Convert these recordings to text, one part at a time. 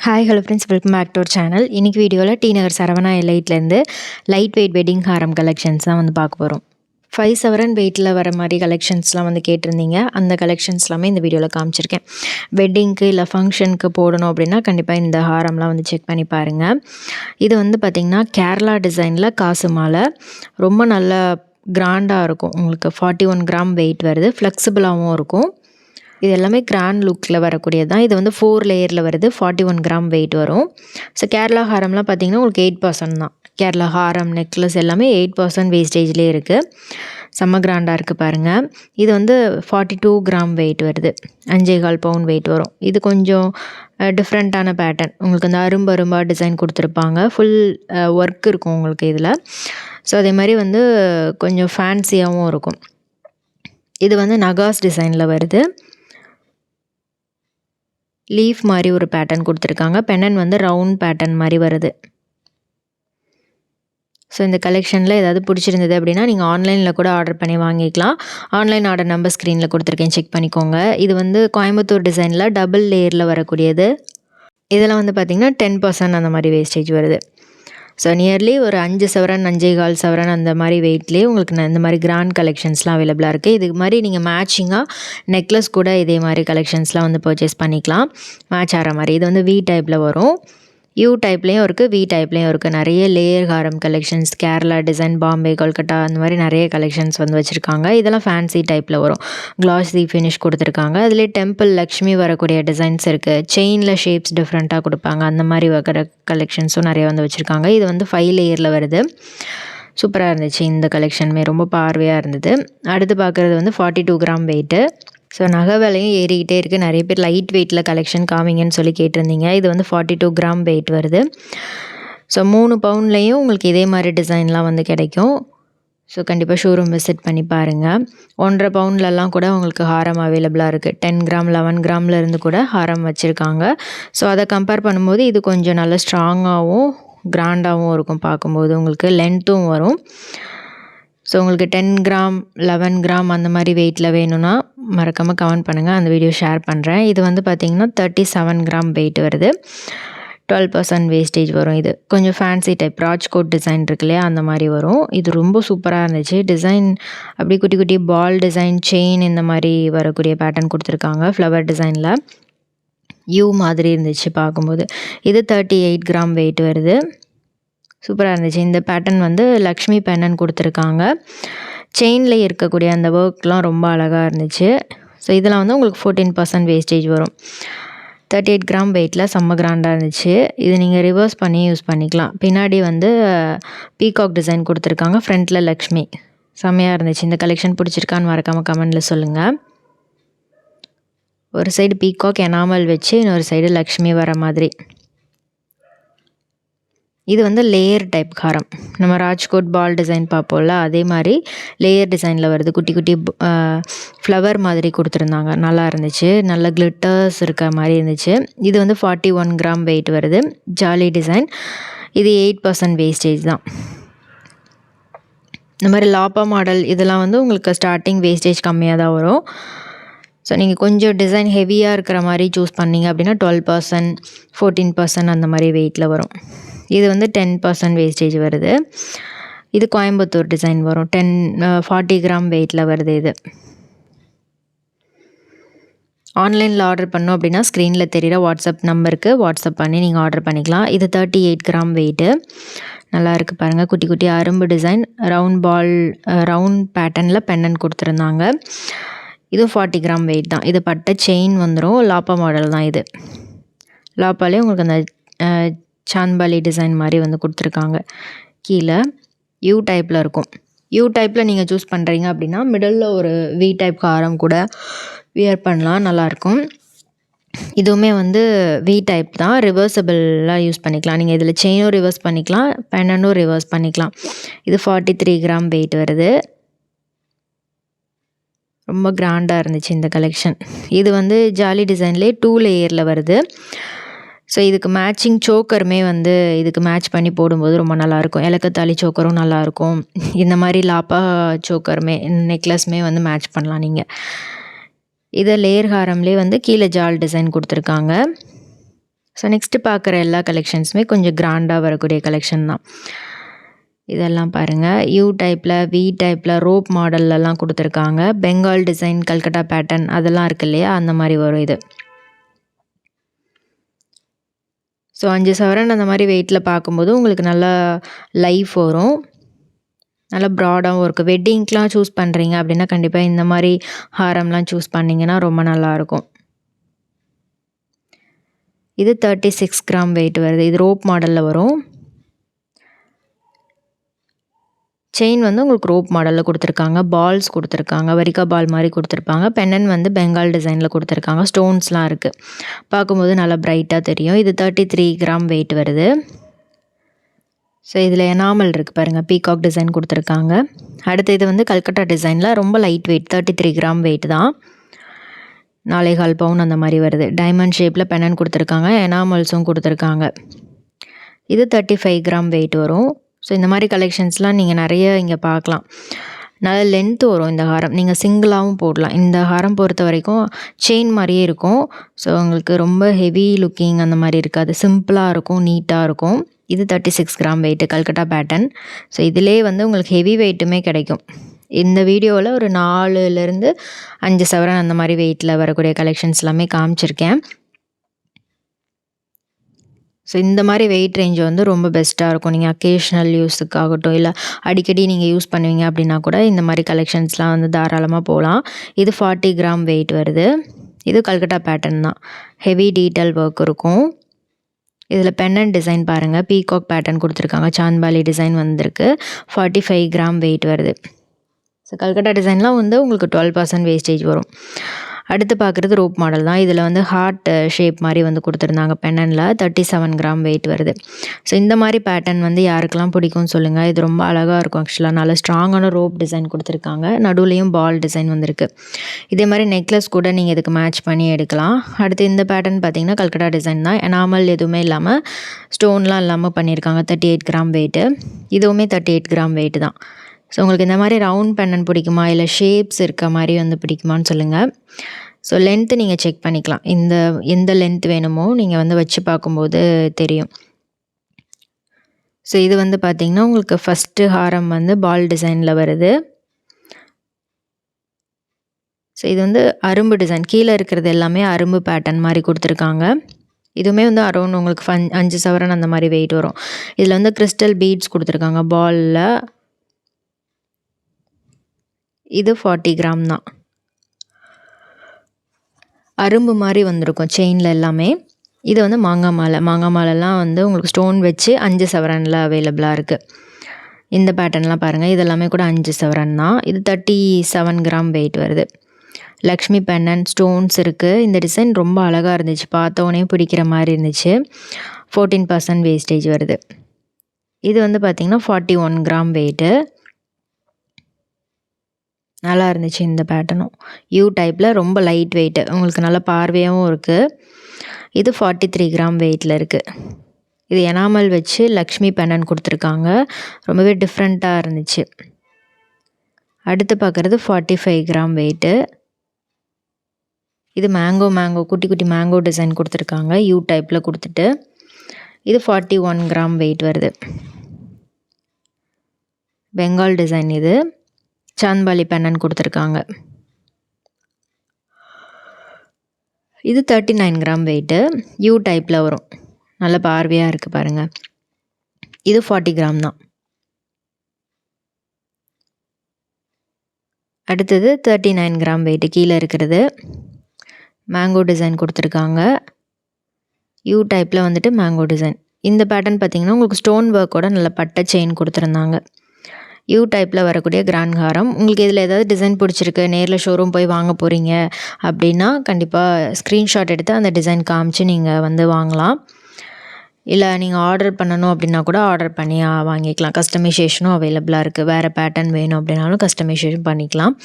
Hi hello friends, welcome back to our channel. இன்றைக்கி வீடியோவில் டி நகர் சரவணா எலைட்லேருந்து லைட் வெயிட் வெட்டிங் ஹாரம் கலெக்ஷன்ஸ் தான் வந்து பார்க்க போகிறோம். 5 சவரன் வெயிட்டில் வர மாதிரி கலெக்ஷன்ஸ்லாம் வந்து கேட்டிருந்தீங்க. அந்த கலெக்ஷன்ஸ் எல்லாமே இந்த வீடியோவில் காமிச்சிருக்கேன். வெட்டிங்க்கு இல்லை ஃபங்க்ஷனுக்கு போடணும் அப்படின்னா கண்டிப்பாக இந்த ஹாரம்லாம் வந்து செக் பண்ணி பாருங்கள். இது வந்து பார்த்திங்கன்னா கேரளா டிசைனில் காசு மாலை, ரொம்ப நல்ல கிராண்டாக இருக்கும். உங்களுக்கு 41 கிராம் வெயிட் வருது, ஃப்ளெக்சிபிளாகவும் இருக்கும். இது எல்லாமே கிராண்ட் லுக்கில் வரக்கூடியது தான். இது வந்து 4 லேயரில் வருது, 41 கிராம் வெயிட் வரும். ஸோ கேரளா ஹாரம்லாம் பார்த்திங்கன்னா உங்களுக்கு 8% தான். கேரளா ஹாரம், நெக்லஸ் எல்லாமே 8% வேஸ்டேஜ்லேயே இருக்குது. செம்ம கிராண்டாக இருக்குது பாருங்கள். இது வந்து 42 கிராம் வெயிட் வருது, 5.25 பவுன் வெயிட் வரும். இது கொஞ்சம் டிஃப்ரெண்ட்டான பேட்டர்ன். உங்களுக்கு அந்த அரும்பா டிசைன் கொடுத்துருப்பாங்க. ஃபுல் ஒர்க் இருக்கும் உங்களுக்கு இதில். ஸோ அதே மாதிரி வந்து கொஞ்சம் ஃபேன்சியாகவும் இருக்கும். இது வந்து நகாஸ் டிசைனில் வருது. லீஃப் மாதிரி ஒரு பேட்டர்ன் கொடுத்துருக்காங்க. பெண்ணன் வந்து ரவுண்ட் பேட்டர்ன் மாதிரி வருது. ஸோ இந்த கலெக்ஷனில் ஏதாவது பிடிச்சிருந்தது அப்படின்னா நீங்கள் ஆன்லைனில் கூட ஆர்டர் பண்ணி வாங்கிக்கலாம். ஆன்லைன் ஆர்டர் நம்பர் ஸ்க்ரீனில் கொடுத்துருக்கேன், செக் பண்ணிக்கோங்க. இது வந்து கோயம்புத்தூர் டிசைனில் டபுள் லேயரில் வரக்கூடியது. இதெல்லாம் வந்து பார்த்திங்கன்னா 10% அந்த மாதிரி வேஸ்டேஜ் வருது. ஸோ நியர்லி ஒரு 5 சவரன் 5.25 சவரன் அந்த மாதிரி வெயிட்லேயே உங்களுக்கு இந்த மாதிரி கிராண்ட் கலெக்ஷன்ஸ்லாம் அவைலபிளாக இருக்குது. இதுக்கு மாதிரி நீங்கள் மேட்சிங்காக நெக்லஸ் கூட இதே மாதிரி கலெக்ஷன்ஸ்லாம் வந்து பர்ச்சேஸ் பண்ணிக்கலாம், மேட்ச் ஆகிற மாதிரி. இது வந்து வி டைப்பில் வரும், யூ டைப்லேயும் இருக்குது, வி டைப்லேயும் இருக்குது. நிறைய லேயர் ஹாரம் கலெக்ஷன்ஸ், கேரளா டிசைன், பாம்பே, கொல்கட்டா அந்த மாதிரி நிறைய கலெக்ஷன்ஸ் வந்து வச்சுருக்காங்க. இதெல்லாம் ஃபேன்சி டைப்பில் வரும், கிளாஸி ஃபினிஷ் கொடுத்துருக்காங்க. அதிலே டெம்பிள் லக்ஷ்மி வரக்கூடிய டிசைன்ஸ் இருக்குது. செயினில் ஷேப்ஸ் டிஃப்ரெண்ட்டாக கொடுப்பாங்க, அந்த மாதிரி வர கலெக்ஷன்ஸும் நிறைய வந்து வச்சுருக்காங்க. இது வந்து 5 லேயரில் வருது. சூப்பராக இருந்துச்சு இந்த கலெக்ஷனுமே, ரொம்ப பார்வையாக இருந்தது. அடுத்து பார்க்குறது வந்து 42 கிராம் வெயிட்டு. ஸோ நகை விலையும் ஏறிக்கிட்டே இருக்குது. நிறைய பேர் லைட் வெயிட்டில் கலெக்ஷன் காமிங்கன்னு சொல்லி கேட்டிருந்தீங்க. இது வந்து 42 கிராம் வெயிட் வருது. ஸோ 3 பவுன்லேயும் உங்களுக்கு இதே மாதிரி டிசைன்லாம் வந்து கிடைக்கும். ஸோ கண்டிப்பாக ஷோரூம் விசிட் பண்ணி பாருங்கள். 1.5 பவுன்லலாம் கூட உங்களுக்கு ஹாரம் அவைலபிளாக இருக்குது. 10 கிராம் 11 கிராமில் இருந்து கூட ஹாரம் வச்சுருக்காங்க. ஸோ அதை கம்பேர் பண்ணும்போது இது கொஞ்சம் நல்ல ஸ்ட்ராங்காகவும் கிராண்டாகவும் இருக்கும். பார்க்கும்போது உங்களுக்கு லென்த்தும் வரும். ஸோ உங்களுக்கு 10 கிராம் 11 கிராம் அந்த மாதிரி வெயிட்டில் வேணும்னா மறக்காமல் கமெண்ட் பண்ணுங்கள், அந்த வீடியோ ஷேர் பண்ணுறேன். இது வந்து பார்த்திங்கன்னா 37 கிராம் வெயிட் வருது, 12% வேஸ்டேஜ் வரும். இது கொஞ்சம் ஃபேன்சி டைப், ராஜ்கோட் டிசைன் இருக்கு இல்லையா, அந்த மாதிரி வரும். இது ரொம்ப சூப்பராக இருந்துச்சு. டிசைன் அப்படி குட்டி குட்டி பால் டிசைன், செயின் இந்த மாதிரி வரக்கூடிய பேட்டர்ன் கொடுத்துருக்காங்க. ஃப்ளவர் டிசைனில் யூ மாதிரி இருந்துச்சு பார்க்கும்போது. இது 38 கிராம் வெயிட் வருது. சூப்பராக இருந்துச்சு. இந்த பேட்டர்ன் வந்து லக்ஷ்மி பெண்ணன் கொடுத்துருக்காங்க. செயினில் இருக்கக்கூடிய அந்த ஒர்க்லாம் ரொம்ப அழகாக இருந்துச்சு. ஸோ இதெல்லாம் வந்து உங்களுக்கு 14% வேஸ்டேஜ் வரும். 38 கிராம் வெயிட்டில் செம்ம கிராண்டாக இருந்துச்சு. இது நீங்கள் ரிவர்ஸ் பண்ணி யூஸ் பண்ணிக்கலாம். பின்னாடி வந்து பீகாக் டிசைன் கொடுத்துருக்காங்க, ஃப்ரண்ட்டில் லக்ஷ்மி. செம்மையாக இருந்துச்சு. இந்த கலெக்ஷன் பிடிச்சிருக்கான்னு மறக்காமல் கமெண்டில் சொல்லுங்கள். ஒரு சைடு பீகாக் எனாமல் வச்சு இன்னொரு சைடு லக்ஷ்மி வர மாதிரி. இது வந்து லேயர் டைப் ஹாரம். நம்ம ராஜ்கோட் பால் டிசைன் பார்ப்போம்ல, அதே மாதிரி லேயர் டிசைனில் வருது. குட்டி குட்டி ஃப்ளவர் மாதிரி கொடுத்துருந்தாங்க, நல்லா இருந்துச்சு. நல்ல கிளிட்டர்ஸ் இருக்க மாதிரி இருந்துச்சு. இது வந்து 41 கிராம் வெயிட் வருது, ஜாலி டிசைன். இது 8% வேஸ்டேஜ் தான். இந்த மாதிரி லாப்பா மாடல் இதெல்லாம் வந்து உங்களுக்கு ஸ்டார்டிங் வேஸ்டேஜ் கம்மியாக தான் வரும். ஸோ நீங்கள் கொஞ்சம் டிசைன் ஹெவியாக இருக்கிற மாதிரி சூஸ் பண்ணிங்க அப்படின்னா 12%, 14% அந்த மாதிரி வெயிட்டில் வரும். இது வந்து 10% வேஸ்டேஜ் வருது. இது கோயம்புத்தூர் டிசைன் வரும், 40 கிராம் வெயிட்டில் வருது. இது ஆன்லைனில் ஆர்டர் பண்ணோம் அப்படின்னா ஸ்க்ரீனில் தெரிகிற வாட்ஸ்அப் நம்பருக்கு வாட்ஸ்அப் பண்ணி நீங்கள் ஆர்டர் பண்ணிக்கலாம். இது 38 கிராம் வெயிட்டு. நல்லா இருக்குது பாருங்கள். குட்டி குட்டி அரும்பு டிசைன், ரவுண்ட் பால், ரவுண்ட் பேட்டர்னில் பெண்ணன் கொடுத்துருந்தாங்க. இதுவும் 40 கிராம் வெயிட் தான். இது பட்டை செயின் வந்துடும், லாப்பா மாடல் தான். இது லாப்பாலே உங்களுக்கு அந்த சாந்த்பாலி டிசைன் மாதிரி வந்து கொடுத்துருக்காங்க. கீழே யூ டைப்பில் இருக்கும். யூ டைப்பில் நீங்கள் சூஸ் பண்ணுறீங்க அப்படின்னா மிடில் ஒரு வி டைப் ஹாரம் கூட வியர் பண்ணலாம், நல்லாயிருக்கும். இதுவுமே வந்து வி டைப் தான், ரிவர்சபிளாக யூஸ் பண்ணிக்கலாம். நீங்கள் இதில் செயினும் ரிவர்ஸ் பண்ணிக்கலாம், பெண்ணனும் ரிவர்ஸ் பண்ணிக்கலாம். இது 43 கிராம் வெயிட் வருது. ரொம்ப கிராண்டாக இருந்துச்சு இந்த கலெக்ஷன். இது வந்து ஜாலி டிசைன்லேயே 2 லேயரில் வருது. ஸோ இதுக்கு மேட்சிங் சோக்கருமே வந்து இதுக்கு மேட்ச் பண்ணி போடும்போது ரொம்ப நல்லாயிருக்கும். இலக்கத்தாலி சோக்கரும் நல்லாயிருக்கும். இந்த மாதிரி லாப்பா சோக்கருமே, நெக்லஸ்மே வந்து மேட்ச் பண்ணலாம் நீங்கள். இதை லேயர் ஹாரம்லேயே வந்து கீழே ஜால் டிசைன் கொடுத்துருக்காங்க. ஸோ நெக்ஸ்ட்டு பார்க்குற எல்லா கலெக்ஷன்ஸுமே கொஞ்சம் கிராண்டாக வரக்கூடிய கலெக்ஷன் தான். இதெல்லாம் பாருங்கள், யூ டைப்பில், வி டைப்பில், ரோப் மாடல்லலாம் கொடுத்துருக்காங்க. பெங்கால் டிசைன், கல்கட்டா பேட்டர்ன் அதெல்லாம் இருக்குது இல்லையா, அந்த மாதிரி வரும் இது. ஸோ 5 சவரன் அந்த மாதிரி வெயிட்டில் பார்க்கும்போது உங்களுக்கு நல்லா லைஃப் வரும். நல்லா ப்ராடாகவும் இருக்குது. வெட்டிங்க்கெலாம் சூஸ் பண்ணுறீங்க அப்படின்னா கண்டிப்பாக இந்த மாதிரி ஹாரம்லாம் சூஸ் பண்ணிங்கன்னா ரொம்ப நல்லாயிருக்கும். இது 36 கிராம் வெயிட் வருது. இது ரோப் மாடலில் வரும். செயின் வந்து உங்களுக்கு ரோப் மாடலில் கொடுத்துருக்காங்க. பால்ஸ் கொடுத்துருக்காங்க. வரிக்கா பால் மாதிரி கொடுத்துருப்பாங்க. பெண்ணன் வந்து பெங்கால் டிசைனில் கொடுத்துருக்காங்க. ஸ்டோன்ஸ்லாம் இருக்குது. பார்க்கும்போது நல்லா ப்ரைட்டாக தெரியும். இது 33 கிராம் வெயிட் வருது. ஸோ இதில் எனாமல் இருக்குது பாருங்கள், பீகாக் டிசைன் கொடுத்துருக்காங்க. அடுத்து இது வந்து கல்கட்டா டிசைனில் ரொம்ப லைட் வெயிட், 33 கிராம் வெயிட் தான். 4.25 பவுன் அந்த மாதிரி வருது. டைமண்ட் ஷேப்பில் பெண்ணன் கொடுத்துருக்காங்க. எனாமல்ஸும் கொடுத்துருக்காங்க. இது 35 கிராம் வெயிட் வரும். ஸோ இந்த மாதிரி கலெக்ஷன்ஸ்லாம் நீங்கள் நிறைய இங்கே பார்க்கலாம். நல்ல லென்த்து வரும் இந்த ஹாரம். நீங்கள் சிங்கிளாகவும் போடலாம். இந்த ஹாரம் பொறுத்த வரைக்கும் செயின் மாதிரியே இருக்கும். ஸோ உங்களுக்கு ரொம்ப ஹெவி லுக்கிங் அந்த மாதிரி இருக்காது. சிம்பிளாக இருக்கும், நீட்டாக இருக்கும். இது 36 gram weight, Calcutta pattern. So இதிலே வந்து உங்களுக்கு ஹெவி வெயிட்டுமே கிடைக்கும். இந்த வீடியோவில் ஒரு 4லேருந்து 5 சவரன் அந்த மாதிரி வெயிட்டில் வரக்கூடிய கலெக்ஷன்ஸ் எல்லாமே காமிச்சிருக்கேன். ஸோ இந்த மாதிரி வெயிட் ரேஞ்ச் வந்து ரொம்ப பெஸ்ட்டாக இருக்கும். நீங்கள் அக்கேஷ்னல் யூஸுக்காகட்டும், இல்லை அடிக்கடி நீங்கள் யூஸ் பண்ணுவீங்க அப்படின்னா கூட இந்த மாதிரி கலெக்ஷன்ஸ்லாம் வந்து தாராளமாக போகலாம். இது 40 கிராம் வெயிட் வருது. இது கல்கட்டா பேட்டர்ன் தான். ஹெவி டீட்டெயில் ஒர்க் இருக்கும். இதில் பெண்ணன் டிசைன் பாருங்கள், பீகாக் பேட்டர்ன் கொடுத்துருக்காங்க. சாந்த்பாலி டிசைன் வந்திருக்கு. 45 கிராம் வெயிட் வருது. ஸோ கல்கட்டா டிசைன்லாம் வந்து உங்களுக்கு 12% வேஸ்டேஜ் வரும். அடுத்து பார்க்குறது ரோப் மாடல் தான். இதில் வந்து ஹார்ட் ஷேப் மாதிரி வந்து கொடுத்துருந்தாங்க பெண்ணனில். 37 கிராம் வெயிட் வருது. ஸோ இந்த மாதிரி பேட்டர்ன் வந்து யாருக்கெல்லாம் பிடிக்கும்னு சொல்லுங்கள். இது ரொம்ப அழகாக இருக்கும். ஆக்சுவலாக நல்ல ஸ்ட்ராங்கான ரோப் டிசைன் கொடுத்துருக்காங்க. நடுவுலையும் பால் டிசைன் வந்திருக்கு. இதே மாதிரி நெக்லஸ் கூட நீங்கள் இதுக்கு மேட்ச் பண்ணி எடுக்கலாம். அடுத்து இந்த பேட்டர்ன் பார்த்திங்கன்னா கல்கட்டா டிசைன் தான். எனாமல் எதுவுமே இல்லாமல், ஸ்டோன்லாம் இல்லாமல் பண்ணியிருக்காங்க. 38 கிராம் வெயிட்டு. இதுவுமே 38 கிராம் வெயிட்டு தான். ஸோ உங்களுக்கு இந்த மாதிரி ரவுண்ட் பெண்ணன் பிடிக்குமா, இல்லை ஷேப்ஸ் இருக்க மாதிரி வந்து பிடிக்குமான்னு சொல்லுங்கள். ஸோ லென்த்து நீங்கள் செக் பண்ணிக்கலாம். எந்த லென்த் வேணுமோ நீங்கள் வந்து வச்சு பார்க்கும்போது தெரியும். ஸோ இது வந்து பார்த்திங்கன்னா உங்களுக்கு ஃபஸ்ட்டு ஹாரம் வந்து பால் டிசைனில் வருது. ஸோ இது வந்து அரும்பு டிசைன். கீழே இருக்கிறது எல்லாமே அரும்பு பேட்டர்ன் மாதிரி கொடுத்துருக்காங்க. இதுவுமே வந்து அரௌண்ட் உங்களுக்கு 5 சவரன் அந்த மாதிரி வெயிட் வரும். இதில் வந்து கிறிஸ்டல் பீட்ஸ் கொடுத்துருக்காங்க பாலில். இது 40 கிராம் தான். அரும்பு மாதிரி வந்திருக்கும் செயினில் எல்லாமே. இது வந்து மாங்காய் மாலைலாம் வந்து உங்களுக்கு ஸ்டோன் வச்சு 5 சவரனில் அவைலபிளாக இருக்குது. இந்த பேட்டர்ன்லாம் பாருங்கள், இதெல்லாமே கூட 5 சவரன் தான். இது 37 கிராம் வெயிட் வருது. லக்ஷ்மி பெண்ணன் ஸ்டோன்ஸ் இருக்குது. இந்த டிசைன் ரொம்ப அழகாக இருந்துச்சு. பார்த்தோன்னே பிடிக்கிற மாதிரி இருந்துச்சு. 14% வேஸ்டேஜ் வருது. இது வந்து பார்த்திங்கன்னா 41 கிராம் வெயிட்டு. நல்லா இருந்துச்சு இந்த பேட்டர்னும். யூ டைப்பில் ரொம்ப லைட் வெயிட்டு, உங்களுக்கு நல்ல பார்வையாகவும் இருக்குது. இது 43 கிராம் வெயிட்டில் இருக்குது. இது எனாமல் வச்சு லக்ஷ்மி பெண்ணன் கொடுத்துருக்காங்க. ரொம்பவே டிஃப்ரெண்ட்டாக இருந்துச்சு. அடுத்து பார்க்குறது 45 கிராம் வெயிட்டு. இது மேங்கோ குட்டி குட்டி மேங்கோ டிசைன் கொடுத்துருக்காங்க. யூ டைப்பில் கொடுத்துட்டு இது 41 கிராம் வெயிட் வருது. பெங்கால் டிசைன். இது சாந்த்பாலி பெண்ணன் கொடுத்துருக்காங்க. இது 39 கிராம் வெயிட்டு. யூ டைப்பில் வரும். நல்ல பார்வையாக இருக்குது பாருங்கள். இது 40 கிராம் தான். அடுத்தது 39 கிராம் வெயிட்டு. கீழே இருக்கிறது மேங்கோ டிசைன் கொடுத்துருக்காங்க. யூ டைப்பில் வந்துட்டு மேங்கோ டிசைன். இந்த பேட்டர்ன் பார்த்திங்கன்னா உங்களுக்கு ஸ்டோன் ஒர்க்கோட நல்ல பட்டை செயின் கொடுத்துருந்தாங்க. யூ டைப்பில் வரக்கூடிய கிராண்ட் ஹாரம். உங்களுக்கு இதில் ஏதாவது டிசைன் பிடிச்சிருக்கு, நேரில் ஷோரூம் போய் வாங்க போகிறீங்க அப்படின்னா கண்டிப்பாக ஸ்க்ரீன்ஷாட் எடுத்து அந்த டிசைன் காமிச்சு நீங்கள் வந்து வாங்கலாம். இல்லை நீங்கள் ஆர்டர் பண்ணணும் அப்படின்னா கூட ஆர்டர் பண்ணி வாங்கிக்கலாம். கஸ்டமைசேஷனும் அவைலபிளாக இருக்குது. வேறு பேட்டர்ன் வேணும் அப்படின்னாலும் கஸ்டமைசேஷன் பண்ணிக்கலாம்.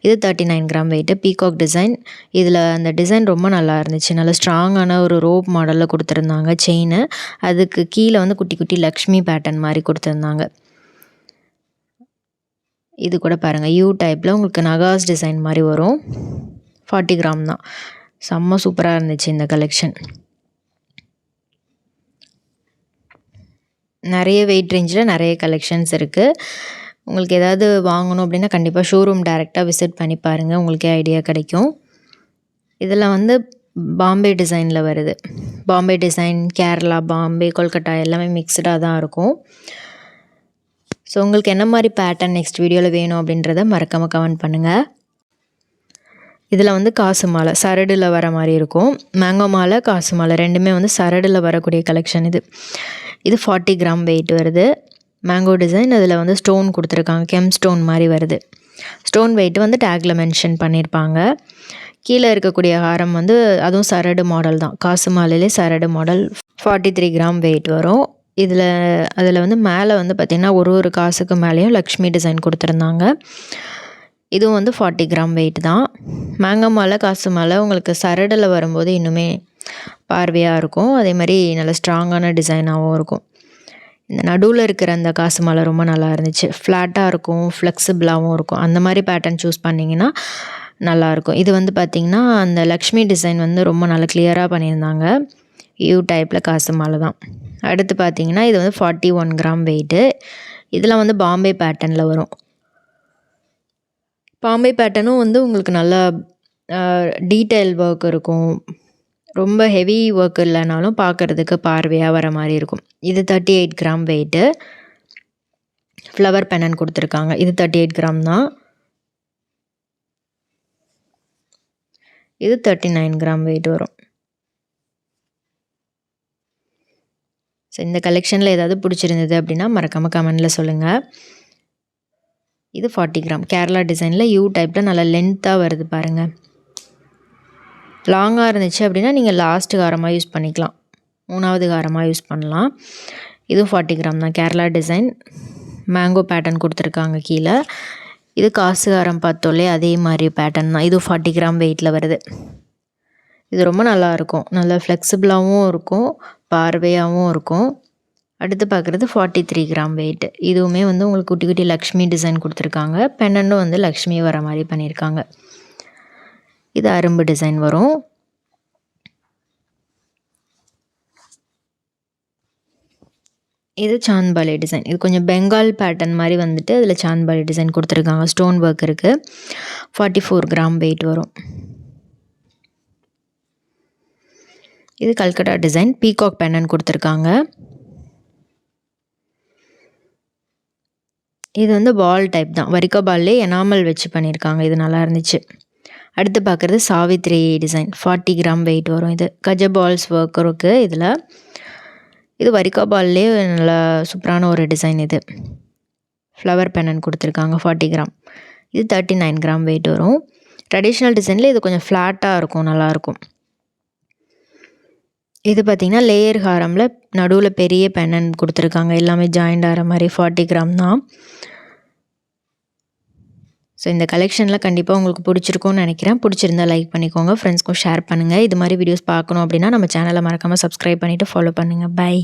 இது 39 கிராம் வெயிட்டு. Peacock design. இதில் அந்த டிசைன் ரொம்ப நல்லா இருந்துச்சு. நல்ல ஸ்ட்ராங்கான ஒரு ரோப் மாடலில் கொடுத்துருந்தாங்க செயின். அதுக்கு கீழே வந்து குட்டி குட்டி லக்ஷ்மி பேட்டர்ன் மாதிரி கொடுத்துருந்தாங்க. இது கூட பாருங்கள், யூ டைப்பில் உங்களுக்கு நகாஸ் டிசைன் மாதிரி வரும். 40 கிராம் தான். செம்ம சூப்பராக இருந்துச்சு இந்த கலெக்ஷன். நிறைய வெயிட் ரேஞ்சில் நிறைய கலெக்ஷன்ஸ் இருக்குது. உங்களுக்கு ஏதாவது வாங்கணும் அப்படின்னா கண்டிப்பாக ஷோரூம் டைரெக்டாக விசிட் பண்ணி பாருங்கள், உங்களுக்கே ஐடியா கிடைக்கும். இதில் வந்து பாம்பே டிசைனில் வருது. பாம்பே டிசைன், கேரளா, பாம்பே, கொல்கட்டா எல்லாமே மிக்ஸ்டாக தான் இருக்கும். ஸோ உங்களுக்கு என்ன மாதிரி பேட்டர்ன் நெக்ஸ்ட் வீடியோவில் வேணும் அப்படின்றத மறக்காமல் கமெண்ட் பண்ணுங்கள். இதில் வந்து காசு மாலை சரடில் வர மாதிரி இருக்கும். மேங்கோ மாலை, காசு மாலை ரெண்டுமே வந்து சரடில் வரக்கூடிய கலெக்ஷன் இது. இது 40 கிராம் வெயிட் வருது. மேங்கோ டிசைன், அதில் வந்து ஸ்டோன் கொடுத்துருக்காங்க, கெம் ஸ்டோன் மாதிரி வருது. ஸ்டோன் வெயிட் வந்து டேக்கில் மென்ஷன் பண்ணியிருப்பாங்க. கீழே இருக்கக்கூடிய ஹாரம் வந்து அதுவும் சரடு மாடல் தான். காசு மாலையிலே சரடு மாடல் 43 கிராம் வெயிட் வரும். அதில் வந்து மேலே வந்து பார்த்திங்கன்னா ஒரு காசுக்கு மேலேயும் லக்ஷ்மி டிசைன் கொடுத்துருந்தாங்க. இதுவும் வந்து 40 கிராம் வெயிட் தான். மேங்கோ மாலை, காசு மாலை உங்களுக்கு சரடில் வரும்போது இன்னுமே பார்வையாக இருக்கும். அதே மாதிரி நல்ல ஸ்ட்ராங்கான டிசைனாகவும் இருக்கும். இந்த நடுவில் இருக்கிற அந்த காசு மாலை ரொம்ப நல்லா இருந்துச்சு. ஃப்ளாட்டாக இருக்கும், ஃப்ளெக்சிபிளாகவும் இருக்கும். அந்த மாதிரி பேட்டர்ன் சூஸ் பண்ணிங்கன்னா நல்லாயிருக்கும். இது வந்து பார்த்திங்கன்னா அந்த லக்ஷ்மி டிசைன் வந்து ரொம்ப நல்லா கிளியராக பண்ணியிருந்தாங்க. யூ டைப்பில் காசு மாலை தான். அடுத்து பார்த்திங்கன்னா இது வந்து 41 கிராம் வெயிட்டு. இதில் வந்து பாம்பே பேட்டர்னில் வரும். பாம்பே பேட்டர்னும் வந்து உங்களுக்கு நல்லா டீட்டெயில் ஒர்க் இருக்கும். ரொம்ப ஹெவி ஒர்க் இல்லைனாலும் பார்க்குறதுக்கு பார்வையாக வர மாதிரி இருக்கும். இது 38 கிராம் வெயிட்டு. ஃப்ளவர் பெனன் கொடுத்துருக்காங்க. இது 38 கிராம் தான். இது 39 கிராம் வெயிட் வரும். ஸோ இந்த கலெக்ஷனில் ஏதாவது பிடிச்சிருந்தது அப்படின்னா மறக்காமல் கமெண்டில் சொல்லுங்கள். இது 40 கிராம் கேரளா டிசைனில் யூ டைப்பில் நல்லா லென்த்தாக வருது பாருங்கள். லாங்காக இருந்துச்சு அப்படின்னா நீங்கள் லாஸ்ட்டு காரமாக யூஸ் பண்ணிக்கலாம், 3வது காரமாக யூஸ் பண்ணலாம். இதுவும் 40 கிராம் தான். கேரளா டிசைன், மேங்கோ பேட்டர்ன் கொடுத்துருக்காங்க கீழே. இது காசு காரம் பார்த்தோல்லே அதே மாதிரி பேட்டர்ன் தான். இது 40 கிராம் வெயிட்டில் வருது. இது ரொம்ப நல்லாயிருக்கும், நல்லா ஃப்ளெக்சிபிளாகவும் இருக்கும், பார்வையாகவும் இருக்கும். அடுத்து பார்க்குறது 43 கிராம் வெயிட். இதுவுமே வந்து உங்களுக்கு குட்டி குட்டி லக்ஷ்மி டிசைன் கொடுத்துருக்காங்க. பென்னண்டும் வந்து லக்ஷ்மி வர மாதிரி பண்ணியிருக்காங்க. இது அரும்பு டிசைன் வரும். இது சாந்த்பாலி டிசைன். இது கொஞ்சம் பெங்கால் பேட்டர்ன் மாதிரி வந்துட்டு அதில் சாந்த்பாலி டிசைன் கொடுத்துருக்காங்க. ஸ்டோன் ஒர்க் இருக்குது. 44 கிராம் வெயிட் வரும். இது கல்கட்டா டிசைன், பீகாக் பென்னன் கொடுத்துருக்காங்க. இது வந்து பால் டைப் தான். வரிக்கா பால்லே எனாமல் வச்சு பண்ணியிருக்காங்க. இது நல்லா இருந்துச்சு. அடுத்து பார்க்குறது சாவித்ரி டிசைன், 40 கிராம் வெயிட் வரும். இது கஜ பால்ஸ் ஒர்க் இருக்குது இதில். இது வரிக்கா பால்லே நல்லா சூப்பரான ஒரு டிசைன். இது ஃப்ளவர் பென்னன் கொடுத்துருக்காங்க. 40 கிராம். இது 39 கிராம் வெயிட் வரும். ட்ரெடிஷ்னல் டிசைனில் இது கொஞ்சம் ஃப்ளாட்டாக இருக்கும், நல்லாயிருக்கும். இது பார்த்திங்கன்னா லேயர் ஹாரமில் நடுவில் பெரிய பென்னன் கொடுத்துருக்காங்க. எல்லாமே ஜாயிண்ட் ஆகிற மாதிரி 40 கிராம் தான். ஸோ இந்த கலெக்ஷனில் கண்டிப்பாக உங்களுக்கு பிடிச்சிருக்கும்னு நினைக்கிறேன். பிடிச்சிருந்தா லைக் பண்ணிக்கோங்க, ஃப்ரெண்ட்ஸ்க்கும் ஷேர் பண்ணுங்கள். இது மாதிரி வீடியோஸ் பார்க்கணும் அப்படின்னா நம்ம சேனலை மறக்காமல் சப்ஸ்கிரைப் பண்ணிவிட்டு ஃபாலோ பண்ணுங்கள். பை.